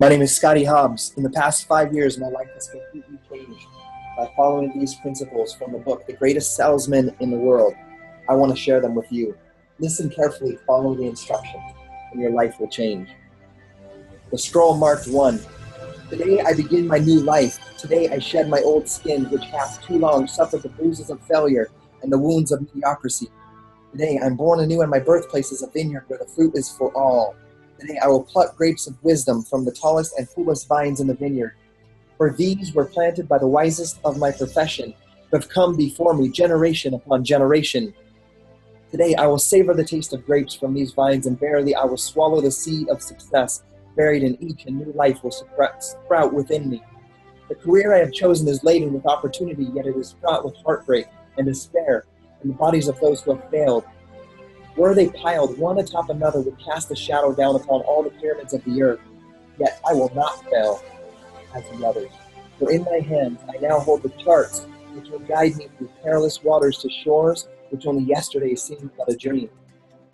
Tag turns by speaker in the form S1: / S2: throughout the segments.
S1: My name is Scotty Hobbs. In the past 5 years, my life has completely changed by following these principles from the book, The Greatest Salesman in the World. I want to share them with you. Listen carefully, follow the instructions, and your life will change. The scroll marked 1. Today I begin my new life. Today I shed my old skin, which hath too long suffered the bruises of failure and the wounds of mediocrity. Today I'm born anew, and my birthplace is a vineyard where the fruit is for all. Today I will pluck grapes of wisdom from the tallest and fullest vines in the vineyard. For these were planted by the wisest of my profession, who have come before me generation upon generation. Today I will savor the taste of grapes from these vines, and verily I will swallow the seed of success buried in each, and new life will sprout within me. The career I have chosen is laden with opportunity, yet it is fraught with heartbreak and despair in the bodies of those who have failed. Were they piled one atop another, would cast a shadow down upon all the pyramids of the earth. Yet I will not fail as the others. For in my hands I now hold the charts which will guide me through perilous waters to shores which only yesterday seemed but a dream.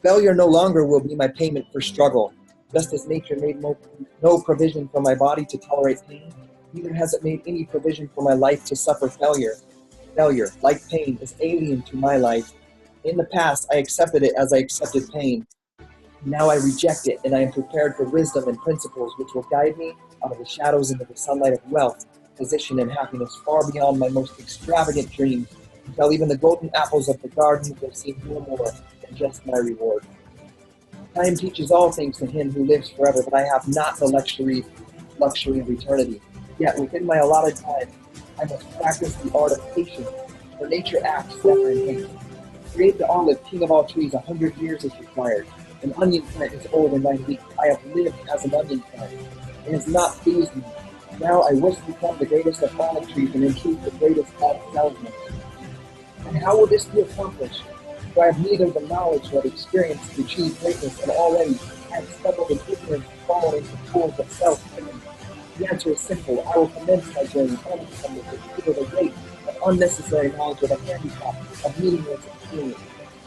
S1: Failure no longer will be my payment for struggle. Just as nature made no provision for my body to tolerate pain, neither has it made any provision for my life to suffer failure. Failure, like pain, is alien to my life. In the past, I accepted it as I accepted pain. Now I reject it, and I am prepared for wisdom and principles which will guide me out of the shadows into the sunlight of wealth, position, and happiness far beyond my most extravagant dreams, until even the golden apples of the garden will seem no more than just my reward. Time teaches all things to him who lives forever, but I have not the luxury of eternity. Yet within my allotted time, I must practice the art of patience, for nature acts never in haste. Create the olive, king of all trees, 100 years is required. An onion plant is old in 9 weeks. I have lived as an onion plant. It has not pleased me. Now I wish to become the greatest of olive trees, and in truth the greatest of salesmen. And how will this be accomplished? For I have neither the knowledge nor the experience to achieve greatness, and already I have stumbled in ignorance and fallen into pools of self-pity. The answer is simple. I will commence my journey only from the weight of unnecessary knowledge, of a handicap of meaningless experience.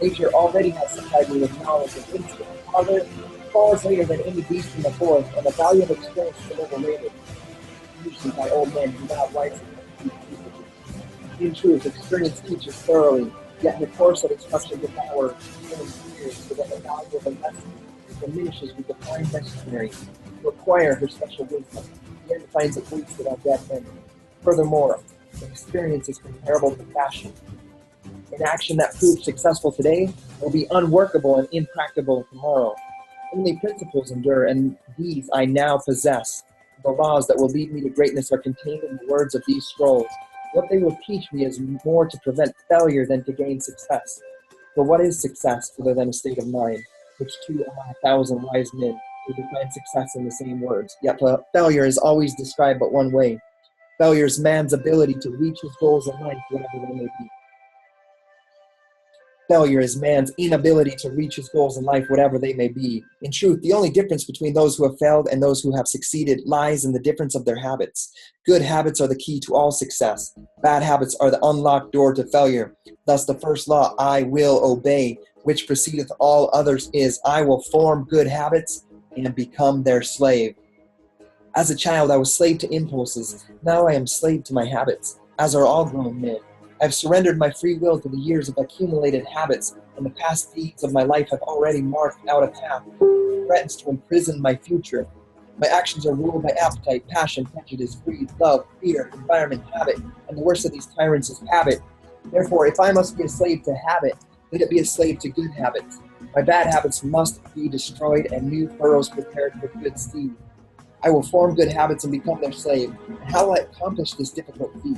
S1: Nature already has supplied me with knowledge and instinct, far greater than any beast in the forest, and the value of experience is overrated, usually by old men who now wisely in truth, experience teaches thoroughly, yet in the course of instruction devour years, so that the value of a lesson diminishes with the time necessary to acquire her special wisdom. The end finds it wasted on dead men. Furthermore, experience is comparable to fashion. An action that proves successful today will be unworkable and impracticable tomorrow. Only principles endure, and these I now possess. The laws that will lead me to greatness are contained in the words of these scrolls. What they will teach me is more to prevent failure than to gain success. For what is success other than a state of mind, which too among 1,000 wise men who define success in the same words? Yet failure is always described but one way. Failure is man's ability to reach his goals in life, whatever they may be. Failure is man's inability to reach his goals in life, whatever they may be. In truth, the only difference between those who have failed and those who have succeeded lies in the difference of their habits. Good habits are the key to all success. Bad habits are the unlocked door to failure. Thus, the first law, I will obey, which precedeth all others, is I will form good habits and become their slave. As a child, I was slave to impulses. Now I am slave to my habits, as are all grown men. I have surrendered my free will to the years of accumulated habits, and the past deeds of my life have already marked out a path that threatens to imprison my future. My actions are ruled by appetite, passion, prejudice, greed, love, fear, environment, habit, and the worst of these tyrants is habit. Therefore, if I must be a slave to habit, let it be a slave to good habits. My bad habits must be destroyed and new furrows prepared for good seed. I will form good habits and become their slave. And how will I accomplish this difficult feat?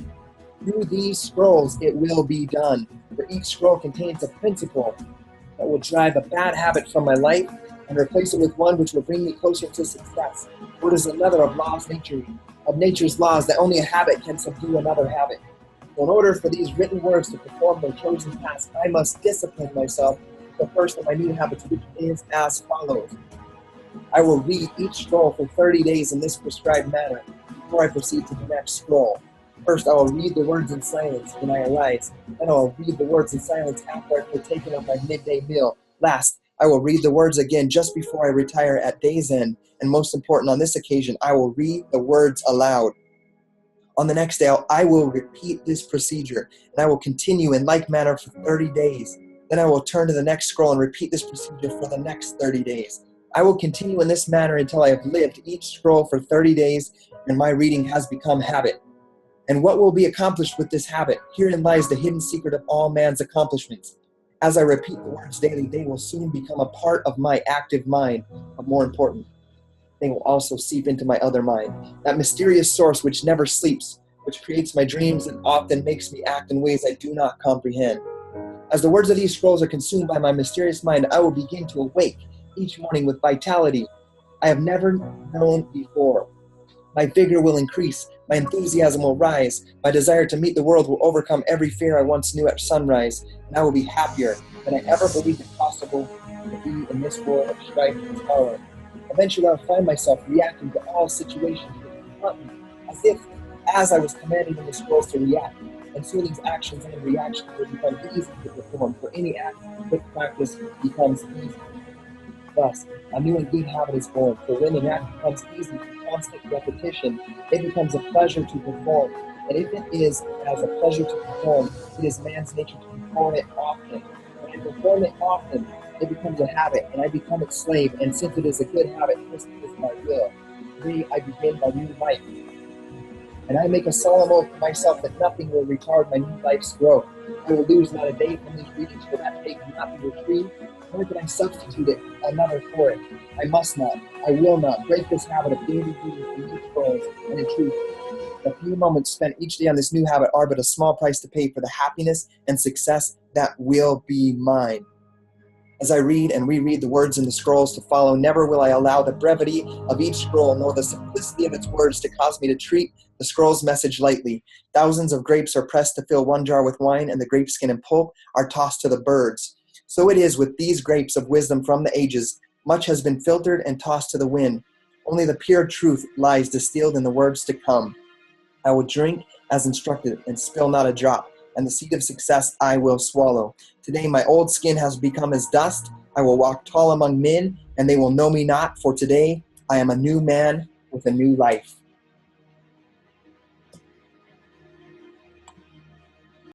S1: Through these scrolls it will be done, for each scroll contains a principle that will drive a bad habit from my life and replace it with one which will bring me closer to success. For it is another of nature's laws, that only a habit can subdue another habit. So in order for these written words to perform their chosen task, I must discipline myself with the first of my new habits, which is as follows. I will read each scroll for 30 days in this prescribed manner before I proceed to the next scroll. First, I will read the words in silence when I arise. Then I will read the words in silence after I've partaken of my midday meal. Last, I will read the words again just before I retire at day's end. And most important, on this occasion, I will read the words aloud. On the next day, I will repeat this procedure, and I will continue in like manner for 30 days. Then I will turn to the next scroll and repeat this procedure for the next 30 days. I will continue in this manner until I have lived each scroll for 30 days, and my reading has become habit. And what will be accomplished with this habit? Herein lies the hidden secret of all man's accomplishments. As I repeat the words daily, they will soon become a part of my active mind. But more important, they will also seep into my other mind, that mysterious source which never sleeps, which creates my dreams and often makes me act in ways I do not comprehend. As the words of these scrolls are consumed by my mysterious mind, I will begin to awake each morning with vitality I have never known before. My vigor will increase, my enthusiasm will rise, my desire to meet the world will overcome every fear I once knew at sunrise, and I will be happier than I ever believed it possible to be in this world of strife and sorrow. Eventually I'll find myself reacting to all situations with contentment, as if as I was commanded in the scrolls to react, and soon these actions and reactions will become easy to perform, for any act with practice becomes easy. Thus, a new and good habit is born, for when an act becomes easy through constant repetition, it becomes a pleasure to perform. And if it is as a pleasure to perform, it is man's nature to perform it often. When I perform it often, it becomes a habit, and I become its slave. And since it is a good habit, this is my will. Today I begin my new life. And I make a solemn oath to myself that nothing will retard my new life's growth. I will lose not a day from these readings, for that day cannot be retrieved, nor can I substitute another for it. I must not, I will not break this habit of daily reading from these scrolls, and in truth, the few moments spent each day on this new habit are but a small price to pay for the happiness and success that will be mine. As I read and reread the words in the scrolls to follow, never will I allow the brevity of each scroll nor the simplicity of its words to cause me to treat the scroll's message lightly. Thousands of grapes are pressed to fill one jar with wine, and the grape skin and pulp are tossed to the birds. So it is with these grapes of wisdom from the ages. Much has been filtered and tossed to the wind. Only the pure truth lies distilled in the words to come. I will drink as instructed and spill not a drop, and the seed of success I will swallow. Today my old skin has become as dust. I will walk tall among men, and they will know me not, for today I am a new man with a new life.